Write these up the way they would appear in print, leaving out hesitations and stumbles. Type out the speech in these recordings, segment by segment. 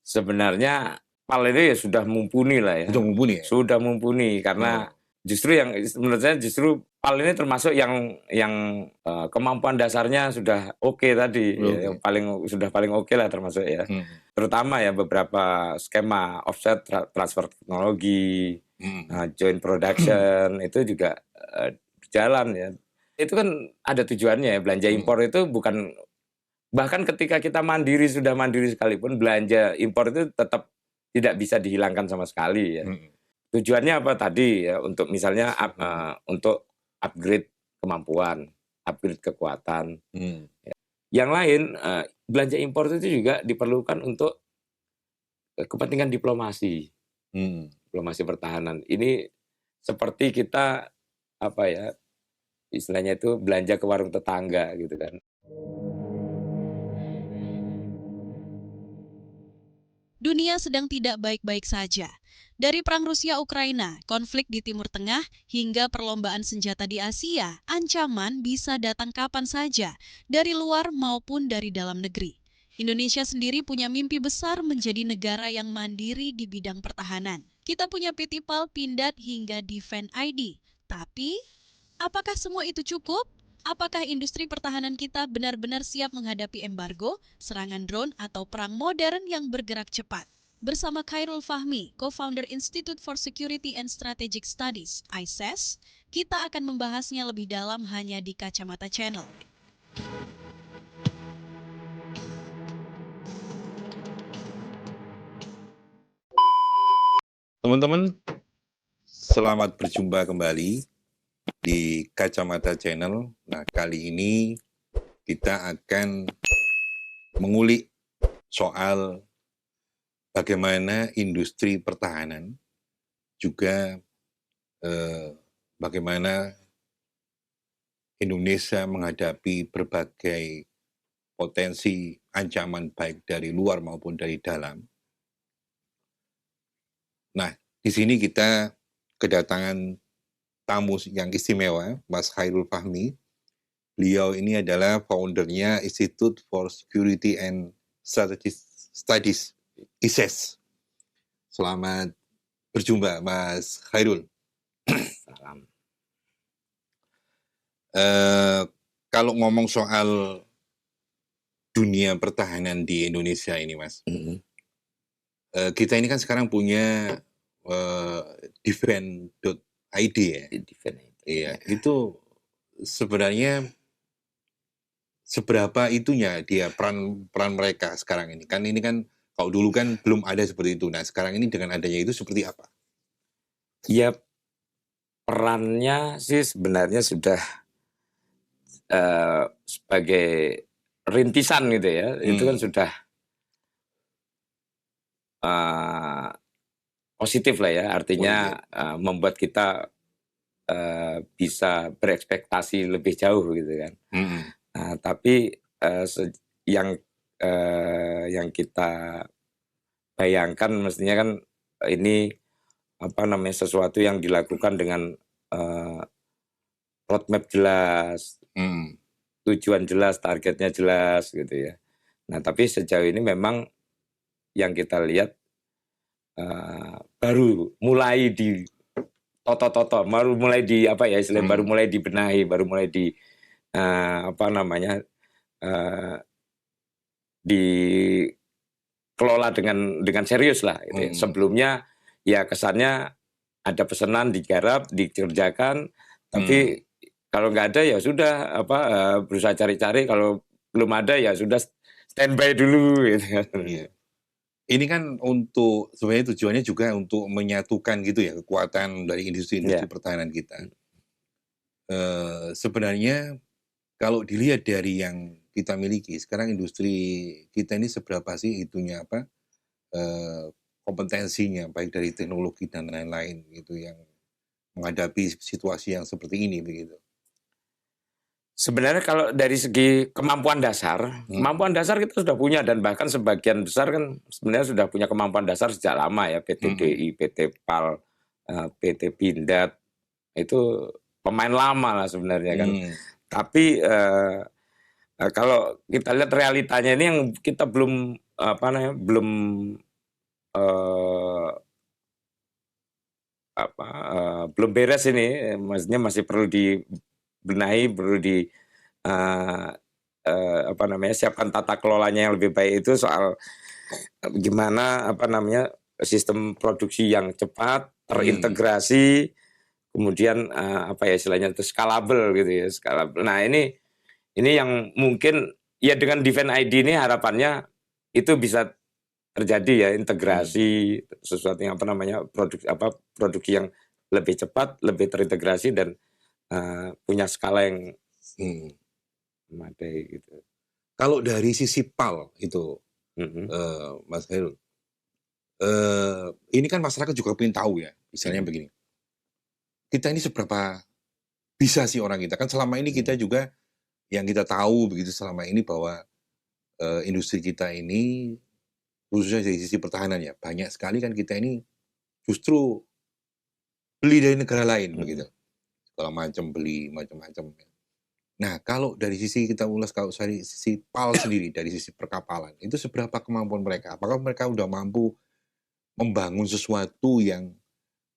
Sebenarnya PAL ini ya sudah mumpuni lah ya. Sudah mumpuni ya? Sudah mumpuni karena justru yang menurut saya justru PAL ini termasuk yang kemampuan dasarnya sudah oke tadi, ya, yang sudah paling oke lah termasuk ya. Terutama ya beberapa skema offset transfer teknologi, joint production itu juga berjalan ya. Itu kan ada tujuannya ya, belanja impor itu bukan, bahkan ketika kita sudah mandiri sekalipun, belanja impor itu tetap tidak bisa dihilangkan sama sekali ya. Tujuannya apa tadi ya, untuk misalnya untuk upgrade kemampuan, upgrade kekuatan. Yang lain, belanja impor itu juga diperlukan untuk kepentingan diplomasi. Diplomasi pertahanan. Ini seperti kita apa ya, istilahnya itu belanja ke warung tetangga gitu kan. Dunia sedang tidak baik-baik saja. Dari perang Rusia-Ukraina, konflik di Timur Tengah, hingga perlombaan senjata di Asia, ancaman bisa datang kapan saja, dari luar maupun dari dalam negeri. Indonesia sendiri punya mimpi besar menjadi negara yang mandiri di bidang pertahanan. Kita punya PT PAL, Pindad, hingga Defend ID. Tapi, apakah semua itu cukup? Apakah industri pertahanan kita benar-benar siap menghadapi embargo, serangan drone, atau perang modern yang bergerak cepat? Bersama Khairul Fahmi, co-founder Institute for Security and Strategic Studies, ISES, kita akan membahasnya lebih dalam hanya di Kacamata Channel. Teman-teman, selamat berjumpa kembali di Kacamata Channel. Nah, kali ini kita akan mengulik soal bagaimana industri pertahanan, juga bagaimana Indonesia menghadapi berbagai potensi ancaman baik dari luar maupun dari dalam. Nah, di sini kita kedatangan tamu yang istimewa, Mas Khairul Fahmi. Beliau ini adalah foundernya Institute for Security and Strategic Studies, ISES. Selamat berjumpa, Mas Khairul. Salam. Kalau ngomong soal dunia pertahanan di Indonesia ini, Mas, kita ini kan sekarang punya Defend.id ya. Iya, itu sebenarnya seberapa itunya dia peran mereka sekarang ini. Kan ini kan kalau dulu kan belum ada seperti itu. Nah, sekarang ini dengan adanya itu seperti apa? Ya, perannya sih sebenarnya sudah sebagai rintisan gitu ya. Itu kan sudah positif lah ya, artinya membuat kita bisa berekspektasi lebih jauh gitu kan. Nah, tapi yang kita bayangkan mestinya kan ini apa namanya, sesuatu yang dilakukan dengan roadmap jelas, tujuan jelas, targetnya jelas gitu ya. Nah, tapi sejauh ini memang yang kita lihat baru mulai di toto-toto, baru mulai di apa ya istilahnya, baru mulai dibenahi, baru mulai di apa namanya, dikelola dengan serius lah gitu ya. Sebelumnya ya kesannya ada pesanan, digarap, dikerjakan, tapi kalau nggak ada ya sudah apa, berusaha cari-cari, kalau belum ada ya sudah standby dulu gitu kan. Ini kan untuk sebenarnya tujuannya juga untuk menyatukan gitu ya kekuatan dari industri-industri pertahanan kita. Sebenarnya kalau dilihat dari yang kita miliki sekarang, industri kita ini seberapa sih itunya apa kompetensinya baik dari teknologi dan lain-lain gitu yang menghadapi situasi yang seperti ini begitu. Sebenarnya kalau dari segi kemampuan dasar kita sudah punya, dan bahkan sebagian besar kan sebenarnya sudah punya kemampuan dasar sejak lama ya, PT DI, PT PAL, PT Pindad, itu pemain lama lah sebenarnya kan. Tapi kalau kita lihat realitanya ini yang kita belum apa namanya, belum eh, belum beres ini, maksudnya masih perlu dibenahi, perlu siapkan tata kelolanya yang lebih baik. Itu soal gimana sistem produksi yang cepat, terintegrasi, kemudian istilahnya itu scalable gitu ya, scalable. Nah ini yang mungkin ya dengan Defend ID ini harapannya itu bisa terjadi ya, integrasi sesuatu yang produksi yang lebih cepat, lebih terintegrasi, dan punya skala yang memadai gitu. Kalau dari sisi PAL itu, Mas Hairul, ini kan masyarakat juga pengen tahu ya, misalnya begini, kita ini seberapa bisa sih orang kita, kan selama ini kita juga yang kita tahu begitu selama ini bahwa industri kita ini khususnya dari sisi pertahanan ya, banyak sekali kan kita ini justru beli dari negara lain begitu, segala macam beli macam-macam. Nah kalau dari sisi kita ulas, kalau dari sisi PAL sendiri, dari sisi perkapalan itu seberapa kemampuan mereka? Apakah mereka udah mampu membangun sesuatu yang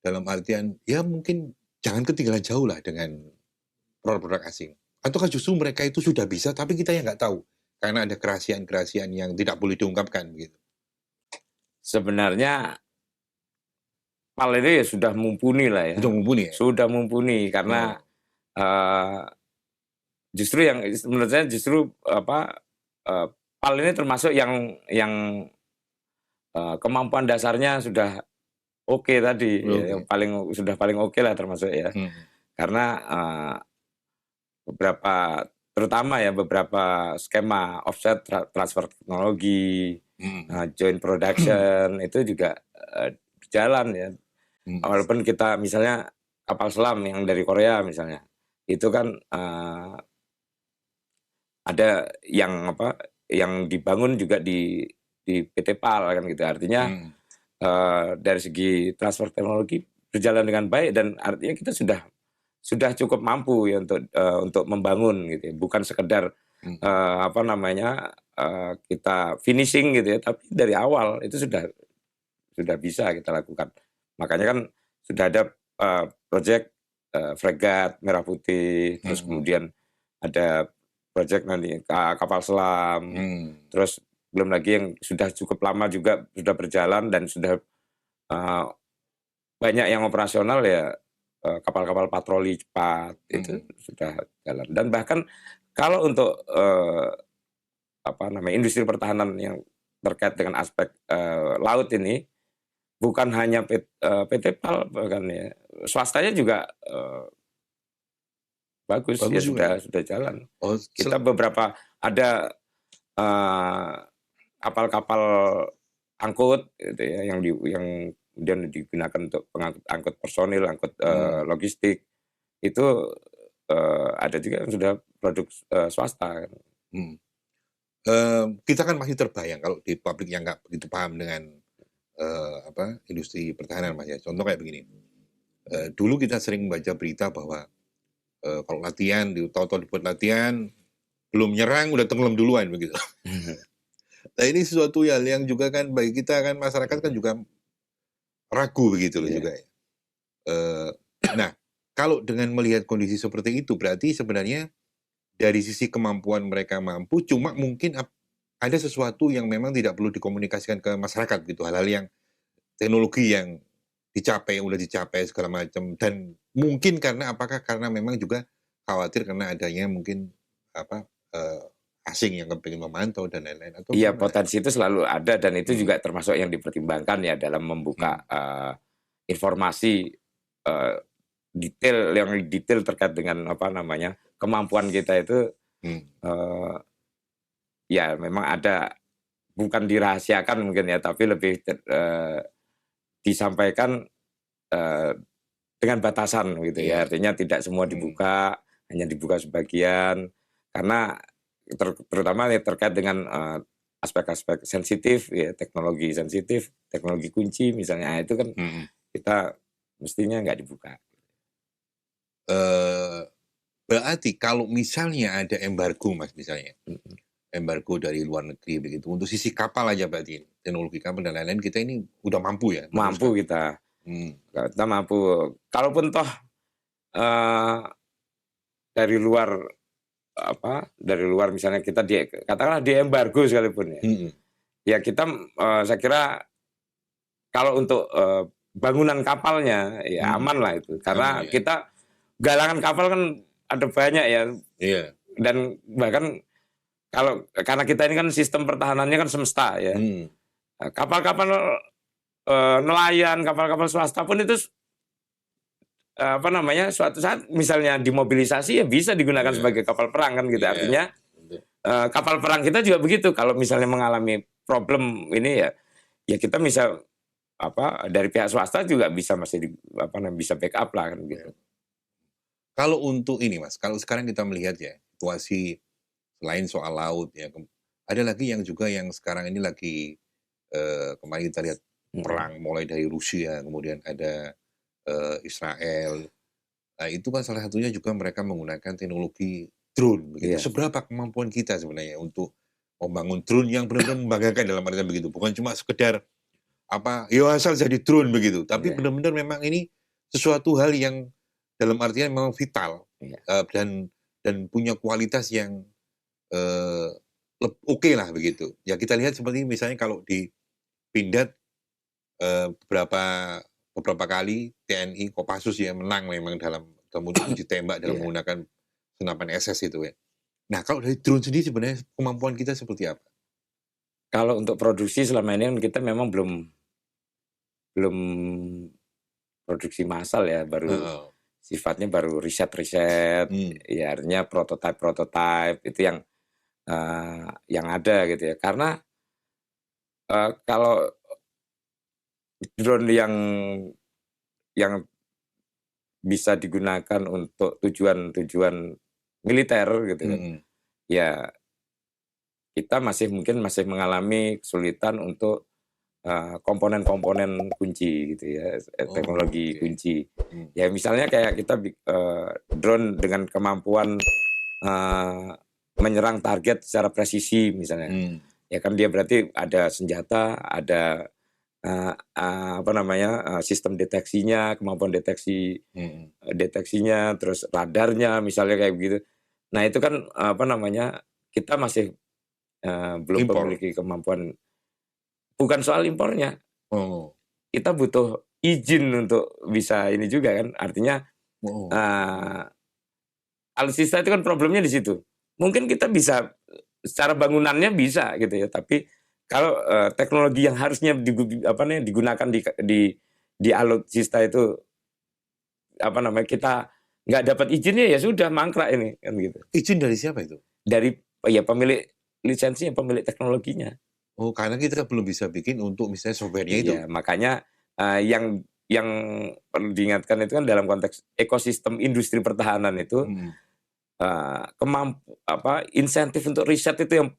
dalam artian ya mungkin jangan ketinggalan jauh lah dengan produk-produk asing? Ataukah justru mereka itu sudah bisa tapi kita yang nggak tahu karena ada kerahasiaan-kerahasiaan yang tidak boleh diungkapkan begitu? Sebenarnya PAL ini ya sudah mumpuni lah ya. Sudah mumpuni ya? Sudah mumpuni karena justru yang menurut saya PAL ini termasuk yang kemampuan dasarnya sudah oke tadi, ya, yang paling oke lah termasuk ya. Karena beberapa skema offset transfer teknologi, joint production itu juga berjalan ya. Walaupun kita misalnya kapal selam yang dari Korea misalnya, itu kan ada yang dibangun juga di PT PAL kan gitu. Artinya dari segi transfer teknologi berjalan dengan baik, dan artinya kita sudah cukup mampu ya untuk membangun gitu ya. Bukan sekedar kita finishing gitu ya, tapi dari awal itu sudah bisa kita lakukan. Makanya kan sudah ada proyek fregat Merah Putih, terus kemudian ada proyek nanti kapal selam, terus belum lagi yang sudah cukup lama juga sudah berjalan dan sudah banyak yang operasional ya, kapal-kapal patroli cepat itu sudah jalan. Dan bahkan kalau untuk industri pertahanan yang terkait dengan aspek laut ini, bukan hanya PT PAL, bahkan ya swastanya juga bagus ya, sudah jalan. Kita beberapa ada kapal-kapal angkut gitu ya, yang kemudian digunakan untuk angkut personil, angkut logistik, itu ada juga yang sudah produk swasta. Kita kan masih terbayang kalau di publik yang nggak begitu paham dengan industri pertahanan, Mas ya. Contoh kayak begini, dulu kita sering membaca berita bahwa kalau latihan, tahu-tahu dibuat latihan, belum nyerang udah tenggelam duluan begitu. Nah ini sesuatu hal yang juga kan bagi kita kan masyarakat kan juga ragu begitu loh juga ya. Nah kalau dengan melihat kondisi seperti itu, berarti sebenarnya dari sisi kemampuan mereka mampu, cuma mungkin ada sesuatu yang memang tidak perlu dikomunikasikan ke masyarakat gitu, hal-hal yang teknologi yang dicapai, yang udah dicapai segala macam, dan mungkin karena memang juga khawatir karena adanya mungkin asing yang pengen memantau dan lain-lain. Iya, potensi itu selalu ada, dan itu juga termasuk yang dipertimbangkan ya dalam membuka informasi detail terkait dengan kemampuan kita itu. Ya memang ada, bukan dirahasiakan mungkin ya, tapi lebih disampaikan dengan batasan gitu ya. Artinya tidak semua dibuka, hanya dibuka sebagian, karena terutama terkait dengan aspek-aspek sensitif ya, teknologi sensitif, teknologi kunci misalnya, itu kan kita mestinya nggak dibuka. Berarti kalau misalnya ada embargo, Mas, misalnya embargo dari luar negeri begitu. Untuk sisi kapal aja berarti, teknologi kapal dan lain-lain kita ini udah mampu ya? Mampu kita. Kita mampu. Kalaupun toh dari luar misalnya kita katakanlah di embargo sekalipun ya. Ya kita saya kira kalau untuk bangunan kapalnya ya aman lah itu. Karena kita galangan kapal kan ada banyak ya. Iya. Dan bahkan karena kita ini kan sistem pertahanannya kan semesta ya. Kapal-kapal nelayan, kapal-kapal swasta pun itu suatu saat misalnya dimobilisasi ya bisa digunakan sebagai kapal perang kan gitu. Artinya kapal perang kita juga begitu. Kalau misalnya mengalami problem ini ya kita bisa dari pihak swasta juga bisa bisa backup lah kan gitu. Kalau untuk ini Mas, kalau sekarang kita melihat ya situasi selain soal laut ya, ada lagi yang juga yang sekarang ini lagi kemarin kita lihat perang mulai dari Rusia, kemudian ada Israel. Nah itu kan salah satunya juga mereka menggunakan teknologi drone begitu. Seberapa kemampuan kita sebenarnya untuk membangun drone yang benar-benar membanggakan dalam artian begitu, bukan cuma sekedar asal jadi drone begitu, tapi benar-benar memang ini sesuatu hal yang dalam artian memang vital dan punya kualitas yang oke lah begitu. Ya kita lihat seperti misalnya kalau di Pindad beberapa kali TNI Kopassus ya menang memang dalam kemudian uji tembak dalam menggunakan senapan SS itu ya. Nah kalau dari drone sendiri sebenarnya kemampuan kita seperti apa? Kalau untuk produksi selama ini kan kita memang belum produksi massal ya, sifatnya baru riset, ya artinya prototype itu yang ada gitu ya. Karena kalau drone yang bisa digunakan untuk tujuan militer gitu kan, ya kita mungkin masih mengalami kesulitan untuk komponen-komponen kunci gitu ya, teknologi kunci. Ya misalnya kayak kita drone dengan kemampuan menyerang target secara presisi misalnya. Ya kan dia berarti ada senjata, ada sistem deteksinya, kemampuan deteksinya, terus radarnya misalnya kayak begitu. Nah itu kan kita masih belum memiliki kemampuan. Bukan soal impornya. Kita butuh izin untuk bisa ini juga kan. Artinya alutsista itu kan problemnya di situ. Mungkin kita bisa secara bangunannya bisa gitu ya, tapi kalau teknologi yang harusnya digunakan di alutsista itu kita nggak dapat izinnya ya sudah mangkrak ini kan gitu. Izin dari siapa itu? Dari pemilik lisensinya, pemilik teknologinya. Oh, karena kita belum bisa bikin untuk misalnya software-nya itu. Iya, makanya yang perlu diingatkan itu kan dalam konteks ekosistem industri pertahanan itu insentif untuk riset itu yang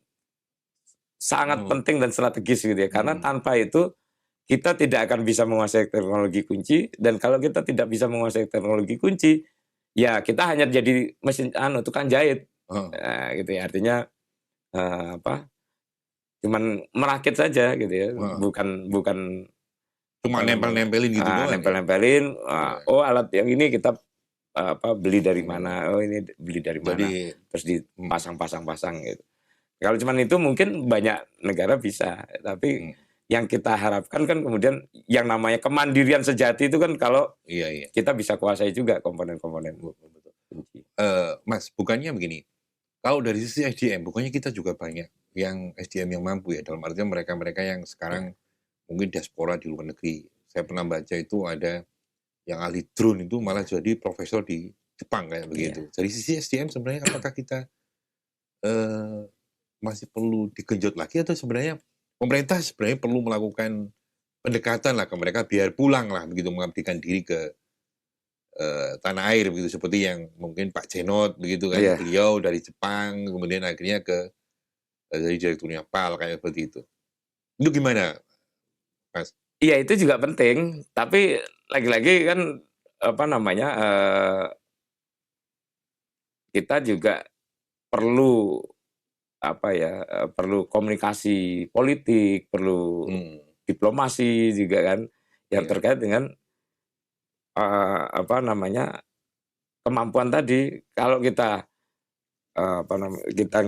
sangat penting dan strategis gitu ya. Karena tanpa itu kita tidak akan bisa menguasai teknologi kunci, dan kalau kita tidak bisa menguasai teknologi kunci, ya kita hanya jadi mesin tukang jahit. Gitu ya. Artinya cuman merakit saja gitu ya, bukan cuma nempel-nempelin gitu doang. Nempel-nempelin, alat yang ini kita beli dari mana? Oh ini beli dari mana? Terus dipasang gitu. Kalau cuman itu mungkin banyak negara bisa, tapi yang kita harapkan kan kemudian yang namanya kemandirian sejati itu kan kalau kita bisa kuasai juga komponen-komponen. Mas, bukannya begini, kalau dari sisi SDM, bukannya kita juga banyak yang SDM yang mampu ya, dalam artian mereka-mereka yang sekarang mungkin diaspora di luar negeri. Saya pernah baca itu ada yang ahli drone itu malah jadi profesor di Jepang kayak begitu. Dari sisi SDM sebenarnya apakah kita masih perlu digenjot lagi, atau sebenarnya pemerintah sebenarnya perlu melakukan pendekatan lah ke mereka biar pulang lah begitu, mengabdikan diri ke tanah air begitu, seperti yang mungkin Pak Cenot begitu kan, beliau dari Jepang kemudian akhirnya dari direkturnya PAL kayak seperti itu. Itu gimana, Mas? Iya itu juga penting, tapi lagi-lagi kan kita juga perlu perlu komunikasi politik, perlu diplomasi juga kan, yang terkait dengan kemampuan tadi. Kalau kita kita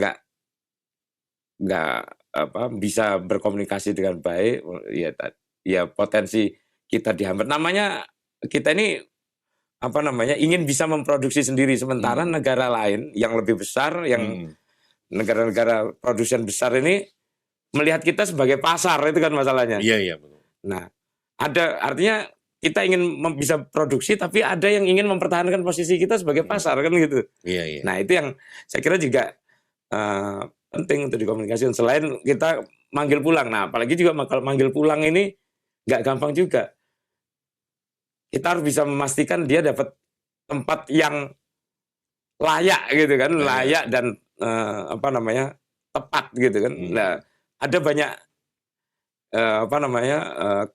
nggak bisa berkomunikasi dengan baik, ya potensi kita dihambat. Namanya kita ini ingin bisa memproduksi sendiri, sementara negara lain yang lebih besar, yang negara-negara produsen besar ini melihat kita sebagai pasar, itu kan masalahnya. Iya, betul. Nah, artinya kita ingin bisa produksi, tapi ada yang ingin mempertahankan posisi kita sebagai pasar, kan gitu. Iya. Nah, itu yang saya kira juga penting untuk dikomunikasikan. Selain kita manggil pulang, nah apalagi juga kalau manggil pulang ini nggak gampang juga. Kita harus bisa memastikan dia dapat tempat yang layak gitu kan, layak dan tepat gitu kan. Nah, ada banyak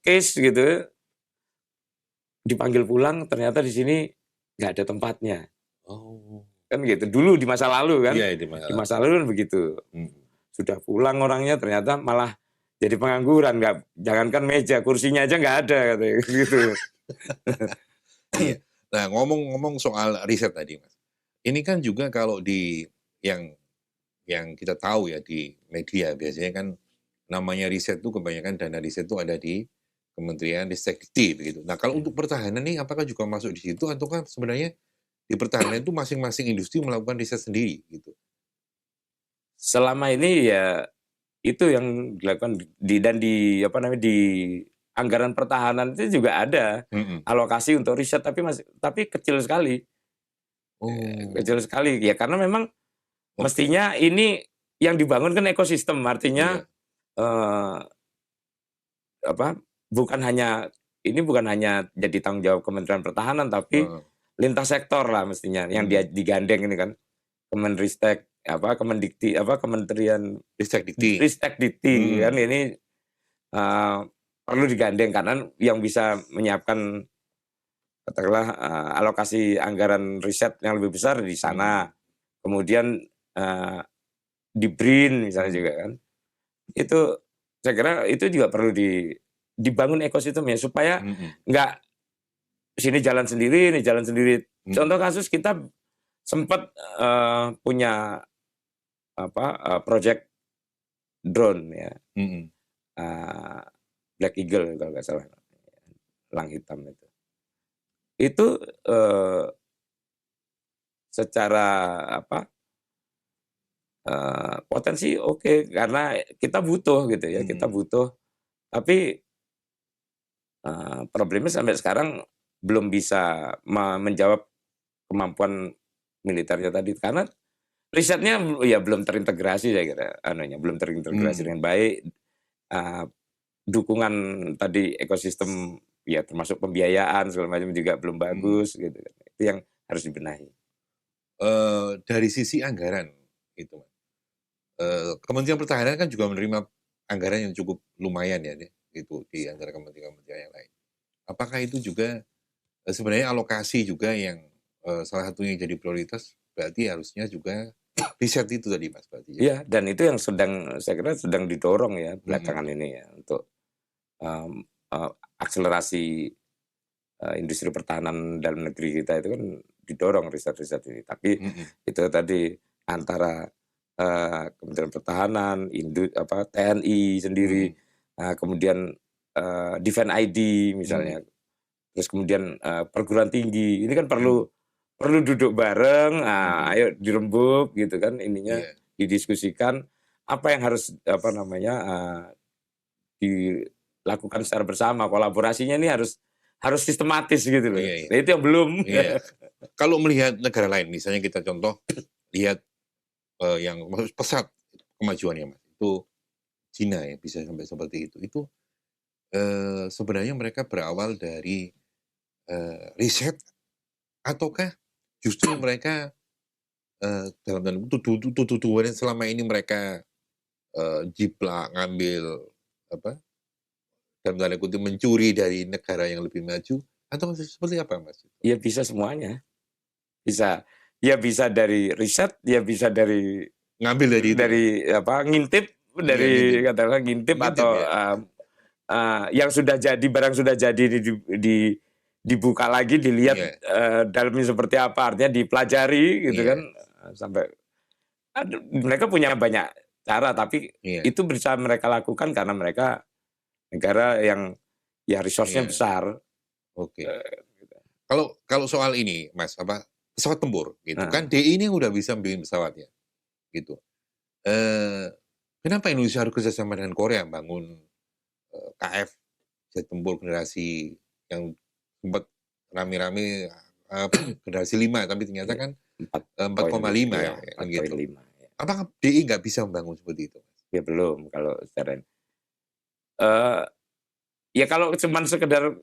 case gitu, dipanggil pulang ternyata di sini nggak ada tempatnya. Kan gitu. Dulu di masa lalu kan. Iya, di masa lalu kan begitu. Sudah pulang orangnya ternyata malah jadi pengangguran, jangankan meja, kursinya aja nggak ada katanya gitu. Iya. Nah, ngomong-ngomong soal riset tadi, Mas. Ini kan juga kalau di yang kita tahu ya di media, biasanya kan namanya riset itu kebanyakan dana riset itu ada di Kementerian Ristekdikti begitu. Nah, kalau untuk pertahanan nih apakah juga masuk di situ ataukah sebenarnya di pertahanan itu masing-masing industri melakukan riset sendiri gitu? Selama ini ya itu yang dilakukan di anggaran pertahanan itu juga ada alokasi untuk riset, tapi kecil sekali. Kecil sekali ya, karena memang mestinya ini yang dibangun kan ekosistem, artinya bukan hanya jadi tanggung jawab Kementerian Pertahanan, tapi lintas sektor lah mestinya yang digandeng ini kan. Kemenristek, Kementerian Ristekdikti kan ini perlu digandeng, karena yang bisa menyiapkan katakanlah alokasi anggaran riset yang lebih besar di sana. Kemudian di BRIN misalnya juga kan. Itu saya kira itu juga perlu dibangun ekosistemnya supaya nggak sini jalan sendiri, ini jalan sendiri. Contoh kasus kita sempat punya project drone ya, Black Eagle kalau nggak salah, elang hitam itu secara potensi oke, karena kita butuh gitu ya, kita butuh, tapi problemnya sampai sekarang belum bisa menjawab kemampuan militernya tadi, karena risetnya ya belum terintegrasi, saya kira belum terintegrasi dengan baik. Dukungan tadi ekosistem ya termasuk pembiayaan segala macam juga belum bagus gitu. Itu yang harus dibenahi. Dari sisi anggaran itu, Kementerian Pertahanan kan juga menerima anggaran yang cukup lumayan ya, itu di antara kementerian yang lain. Apakah itu juga sebenarnya alokasi juga yang salah satunya jadi prioritas, berarti harusnya juga riset itu tadi, Mas, berarti ya? Iya, dan itu yang saya kira sedang didorong ya belakangan ini ya, untuk akselerasi industri pertahanan dalam negeri kita itu kan didorong riset-riset ini. Tapi itu tadi antara Kementerian Pertahanan, TNI sendiri, kemudian Defense ID misalnya, terus kemudian perguruan tinggi, ini kan perlu duduk bareng, ayo dirembuk gitu kan, ininya didiskusikan apa yang harus dilakukan secara bersama, kolaborasinya ini harus sistematis gitu loh. Nah, itu yang belum. Kalau melihat negara lain, misalnya kita contoh lihat yang pesat kemajuannya, Mas, itu Cina ya, bisa sampai seperti itu. Itu sebenarnya mereka berawal dari riset ataukah justru mereka dalam tuduhan yang selama ini mereka jiplak, ngambil dalam tanda kutip mencuri dari negara yang lebih maju, atau seperti apa, Mas? Ya bisa semuanya, bisa. Ya bisa dari riset, ya bisa dari ngambil dari itu. Dari ngintip dari katakanlah ngintip atau yang sudah jadi, barang sudah jadi dibuka lagi, dilihat dalamnya seperti apa, artinya dipelajari gitu kan, sampai mereka punya banyak cara, tapi itu bisa mereka lakukan karena mereka negara yang ya resource-nya besar. Oke. Kalau soal ini, Mas, pesawat tempur gitu kan, DI ini udah bisa bikin pesawatnya gitu. Kenapa Indonesia harus kerjasama dengan Korea bangun KF jet tempur generasi yang sempat rame-rame generasi 5, tapi ternyata kan 4,5 ya, kan gitu. Apakah DI nggak bisa membangun seperti itu? Ya belum, kalau secara ya kalau cuma sekedar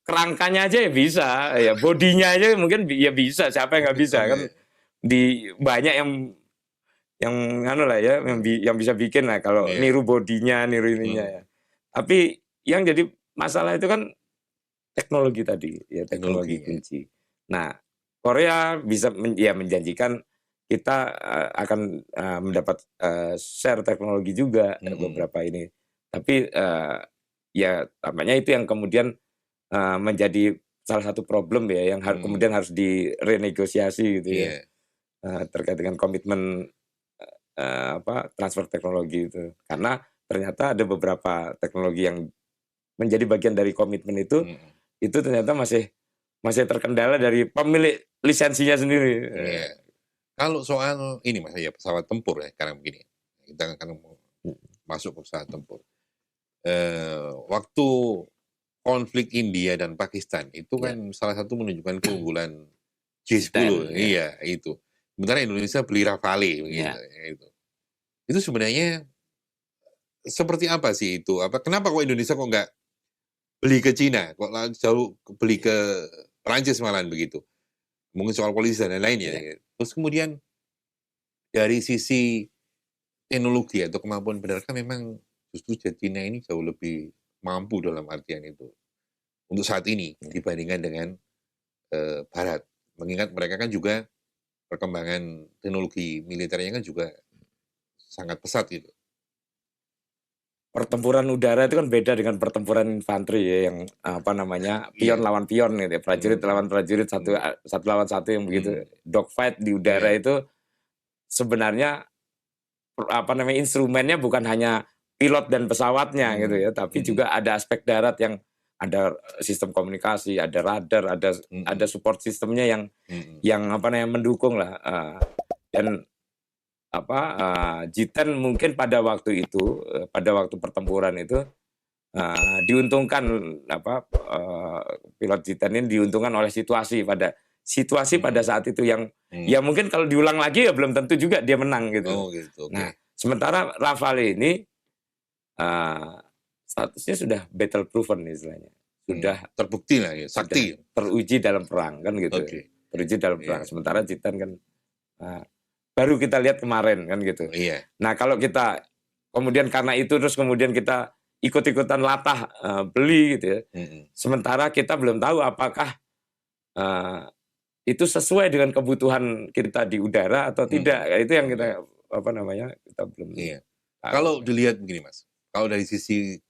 kerangkanya aja ya bisa, ya bodinya aja mungkin ya bisa, siapa yang nggak bisa kan, di banyak yang anu lah ya, yang bisa bikin lah kalau niru bodinya, niru ininya ya. Tapi yang jadi masalah itu kan teknologi tadi, ya teknologi kunci. Nah, Korea bisa menjanjikan kita akan mendapat share teknologi juga beberapa ini. Tapi ya tampaknya itu yang kemudian menjadi salah satu problem ya, yang kemudian harus direnegosiasi gitu ya, terkait dengan komitmen transfer teknologi itu. Karena ternyata ada beberapa teknologi yang menjadi bagian dari komitmen itu ternyata masih terkendala dari pemilik lisensinya sendiri. Kalau soal ini Mas, ya pesawat tempur ya, karena begini, kita akan masuk ke pesawat tempur. Waktu konflik India dan Pakistan itu kan salah satu menunjukkan keunggulan J-10, itu. Sementara Indonesia beli Rafale, begitu. Itu sebenarnya seperti apa sih itu? Kenapa kok Indonesia kok nggak beli ke Cina, kok jauh beli ke Perancis malahan begitu? Mungkin soal polisi dan lain-lain ya. Terus kemudian dari sisi teknologi atau kemampuan penerangan memang justru Cina ini jauh lebih mampu dalam artian itu untuk saat ini dibandingkan dengan Barat. Mengingat mereka kan juga perkembangan teknologi militernya kan juga sangat pesat gitu. Pertempuran udara itu kan beda dengan pertempuran infanteri ya, yang pion lawan pion gitu ya, prajurit lawan prajurit, satu lawan satu yang begitu. Dogfight di udara itu sebenarnya instrumennya bukan hanya pilot dan pesawatnya gitu ya, tapi juga ada aspek darat yang ada sistem komunikasi, ada radar, ada support sistemnya yang mendukung lah. Dan J-10 mungkin pada waktu itu, pada waktu pertempuran itu diuntungkan, pilot J-10 ini diuntungkan oleh situasi pada saat itu yang ya mungkin kalau diulang lagi ya belum tentu juga dia menang gitu. Nah, sementara Rafale ini statusnya sudah battle proven istilahnya, sudah terbukti lah ya, sakti, teruji dalam perang kan gitu, teruji dalam perang. Sementara J-10 kan baru kita lihat kemarin kan gitu. Nah kalau kita kemudian karena itu terus kemudian kita ikut-ikutan latah beli gitu ya. Sementara kita belum tahu apakah itu sesuai dengan kebutuhan kita di udara atau tidak. Itu yang kita kita belum. Kalau dilihat begini Mas, kalau dari sisi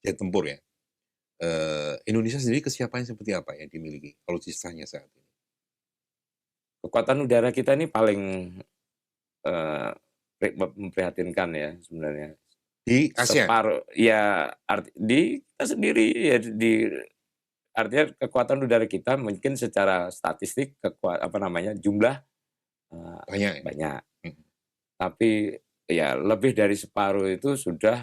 jet tempur ya, Indonesia sendiri kesiapannya seperti apa yang dimiliki alutsistanya saat ini? Kekuatan udara kita ini paling memprihatinkan ya sebenarnya. Di Asia? Di kita sendiri ya, artinya kekuatan udara kita mungkin secara statistik jumlah banyak. Tapi ya lebih dari separuh itu sudah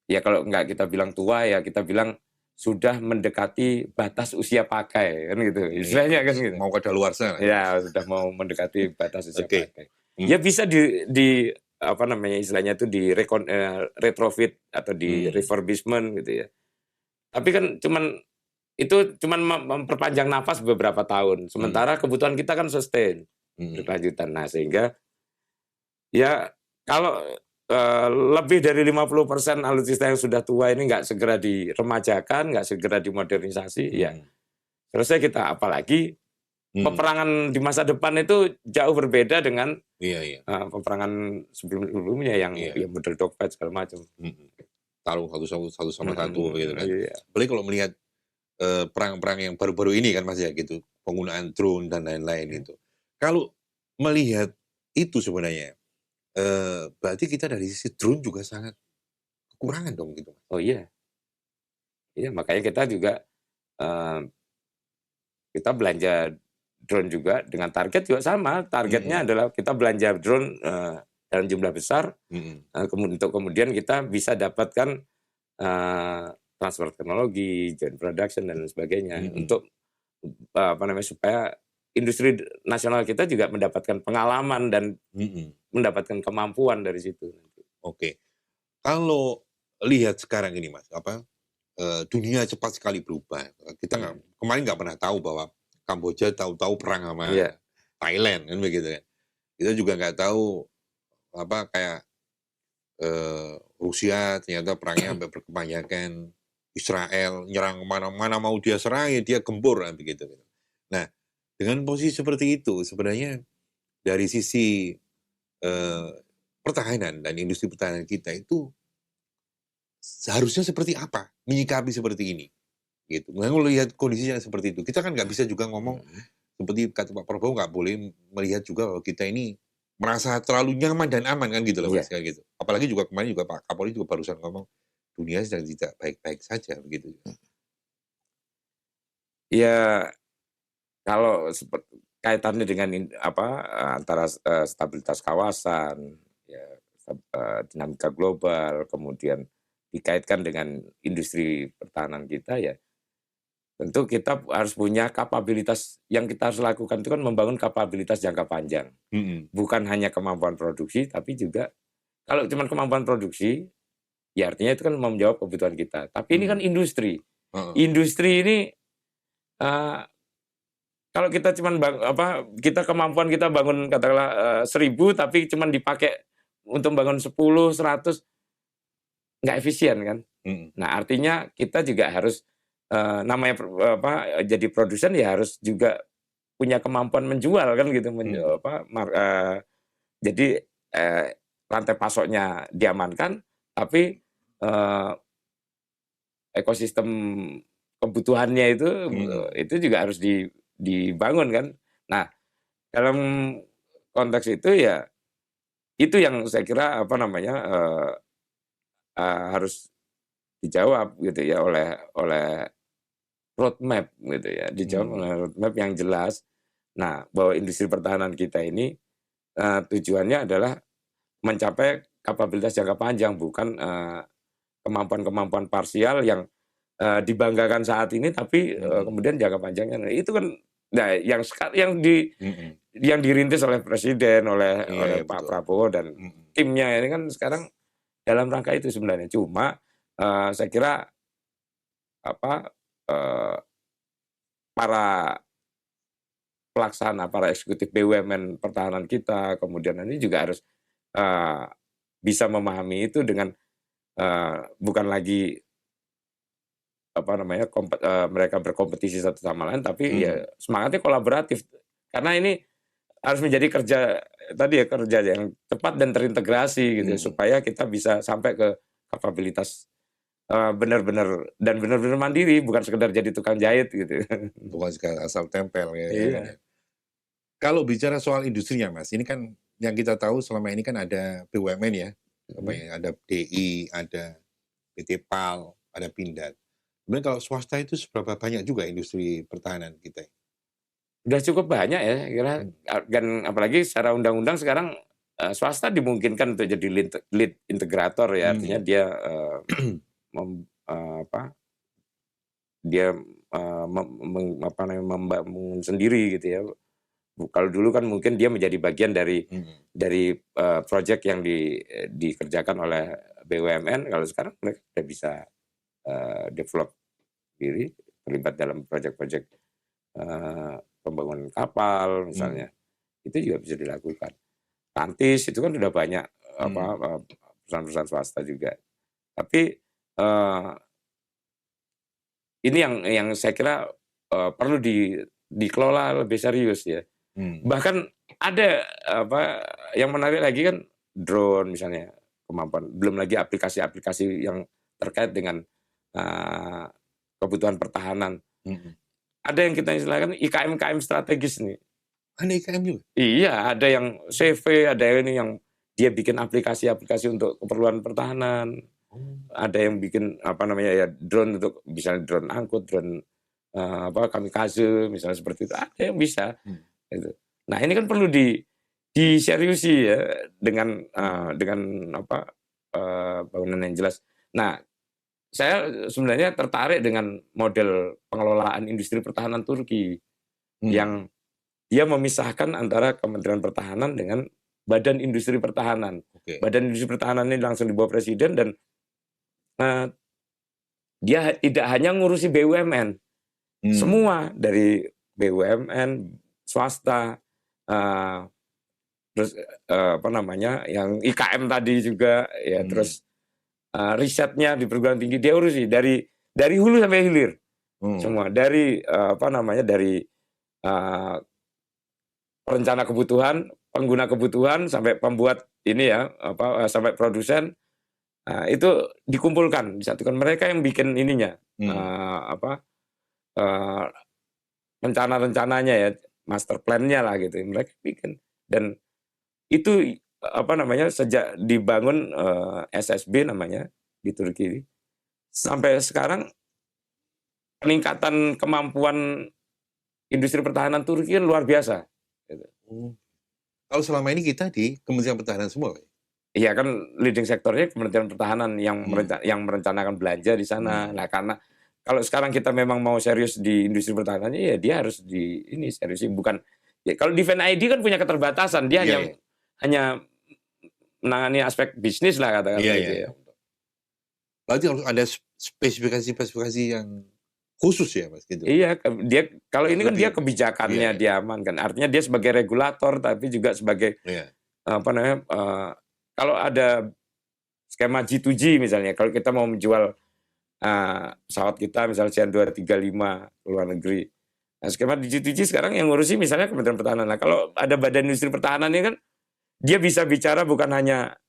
ya kalau nggak kita bilang tua ya kita bilang sudah mendekati batas usia pakai kan gitu istilahnya kan gitu. Mau kadaluarsa. Ya sudah mau mendekati batas usia pakai. Ya bisa istilahnya itu di retrofit atau di refurbishment gitu ya. Tapi kan cuman memperpanjang nafas beberapa tahun. Sementara kebutuhan kita kan sustain berkelanjutan. Nah sehingga ya kalau lebih dari 50% alutsista yang sudah tua ini nggak segera diremajakan, nggak segera dimodernisasi, ya selesai kita. Apalagi peperangan di masa depan itu jauh berbeda dengan peperangan sebelumnya yang model dogfight segala macam. Tarung satu sama satu gitu kan. Apalagi kalau melihat perang-perang yang baru-baru ini kan Mas ya gitu, penggunaan drone dan lain-lain itu. Kalau melihat itu sebenarnya, berarti kita dari sisi drone juga sangat kekurangan dong gitu. Oh iya. Iya, makanya kita juga kita belanja drone juga dengan target juga sama. Targetnya adalah kita belanja drone dalam jumlah besar, untuk kemudian kita bisa dapatkan transfer teknologi, joint production dan sebagainya untuk supaya industri nasional kita juga mendapatkan pengalaman dan mendapatkan kemampuan dari situ. Oke. Kalau lihat sekarang ini Mas, dunia cepat sekali berubah. Kita kemarin nggak pernah tahu bahwa Kamboja tahu-tahu perang sama Thailand kan begitu kan. Kita juga nggak tahu kayak Rusia ternyata perangnya sampai berkepanjangan, Israel nyerang mana-mana mau dia serang ya dia gempur kan begitu. Nah, dengan posisi seperti itu sebenarnya dari sisi pertahanan dan industri pertahanan kita itu seharusnya seperti apa menyikapi seperti ini gitu. Melihat kondisi yang seperti itu kita kan nggak bisa juga ngomong seperti kata Pak Prabowo, nggak boleh melihat juga bahwa kita ini merasa terlalu nyaman dan aman kan gitu loh Mas gitu. Apalagi juga kemarin juga Pak Kapolri juga barusan ngomong dunia sedang tidak baik-baik saja begitu. Ya kalau kaitannya dengan antara stabilitas kawasan, dinamika global, kemudian dikaitkan dengan industri pertahanan kita ya, tentu kita harus punya kapabilitas. Yang kita harus lakukan itu kan membangun kapabilitas jangka panjang, bukan hanya kemampuan produksi, tapi juga kalau cuma kemampuan produksi, ya artinya itu kan menjawab kebutuhan kita. Tapi ini kan industri, industri ini kalau kita cuma kemampuan kita bangun katakanlah 1000 tapi cuma dipakai untuk bangun 10, 100 nggak efisien kan. Nah, artinya kita juga harus namanya jadi produsen ya harus juga punya kemampuan menjual kan gitu. Jadi rantai pasoknya diamankan tapi ekosistem kebutuhannya itu juga harus dibangun kan. Nah, dalam konteks itu ya itu yang saya kira harus dijawab gitu ya oleh roadmap gitu ya, dijawab oleh roadmap yang jelas. Nah, bahwa industri pertahanan kita ini tujuannya adalah mencapai kapabilitas jangka panjang, bukan kemampuan-kemampuan parsial yang dibanggakan saat ini tapi kemudian jangka panjangnya. Nah, itu kan yang dirintis oleh Presiden, oleh Pak Prabowo dan timnya ini kan sekarang dalam rangka itu sebenarnya. Cuma saya kira para pelaksana, para eksekutif BUMN pertahanan kita, kemudian ini juga harus bisa memahami itu dengan bukan lagi mereka berkompetisi satu sama lain, tapi ya semangatnya kolaboratif. Karena ini harus menjadi kerja yang cepat dan terintegrasi gitu supaya kita bisa sampai ke kapabilitas benar-benar mandiri, bukan sekedar jadi tukang jahit gitu. Bukan sekedar asal tempel ya. Iya. Kalau bicara soal industrinya Mas, ini kan yang kita tahu selama ini kan ada BUMN ya, ada DI, ada PT PAL, ada Pindad. Kemudian kalau swasta itu seberapa banyak juga industri pertahanan kita? Udah cukup banyak ya, kira. Dan apalagi secara undang-undang sekarang swasta dimungkinkan untuk jadi lead integrator ya, artinya dia membangun sendiri gitu ya. Kalau dulu kan mungkin dia menjadi bagian dari proyek yang dikerjakan oleh BUMN. Kalau sekarang mereka sudah bisa develop diri, terlibat dalam proyek-proyek pembangunan kapal misalnya, itu juga bisa dilakukan. Tantis itu kan sudah banyak perusahaan-perusahaan swasta juga. Tapi ini yang saya kira perlu dikelola lebih serius ya. Bahkan ada yang menarik lagi kan drone misalnya kemampuan, belum lagi aplikasi-aplikasi yang terkait dengan kebutuhan pertahanan. Ada yang kita istilahkan IKM strategis nih. Ada IKM juga? Iya, ada yang CV, ada ini yang dia bikin aplikasi-aplikasi untuk keperluan pertahanan. Ada yang bikin drone untuk misalnya drone angkut, drone kamikaze misalnya seperti itu. Ada yang bisa. Gitu. Nah, ini kan perlu diseriusi ya dengan bangunan yang jelas. Nah, saya sebenarnya tertarik dengan model pengelolaan industri pertahanan Turki yang dia memisahkan antara Kementerian Pertahanan dengan Badan Industri Pertahanan. Badan Industri Pertahanan ini langsung di bawah Presiden dan dia tidak hanya ngurusi BUMN, semua dari BUMN, swasta, terus yang IKM tadi juga, ya terus risetnya di perguruan tinggi dia urusi dari hulu sampai hilir, semua dari dari perencana kebutuhan, pengguna kebutuhan sampai pembuat ini ya sampai produsen. Itu dikumpulkan, disatukan. Mereka yang bikin ininya, rencana-rencananya ya, master plan-nya lah gitu. Mereka bikin. Dan itu sejak dibangun SSB namanya di Turki sampai sekarang peningkatan kemampuan industri pertahanan Turki luar biasa. Gitu. Kalau selama ini kita di Kementerian Pertahanan semua, Pak? Iya kan leading sektornya Kementerian Pertahanan yang merencanakan belanja di sana. Nah, karena kalau sekarang kita memang mau serius di industri pertahanannya ya dia harus seriusin, bukan ya, kalau Defense ID kan punya keterbatasan, dia hanya menangani aspek bisnis lah katakan gitu ya. Berarti harus ada spesifikasi yang khusus ya, Mas gitu. Iya, dia kalau ini kan dia kebijakannya dia amankan. Artinya dia sebagai regulator tapi juga sebagai kalau ada skema G2G misalnya, kalau kita mau menjual pesawat kita misalnya Cian 235 ke luar negeri. Nah, skema G2G sekarang yang ngurusi misalnya Kementerian Pertahanan. Nah, kalau ada Badan Industri Pertahanan ini kan dia bisa bicara bukan hanya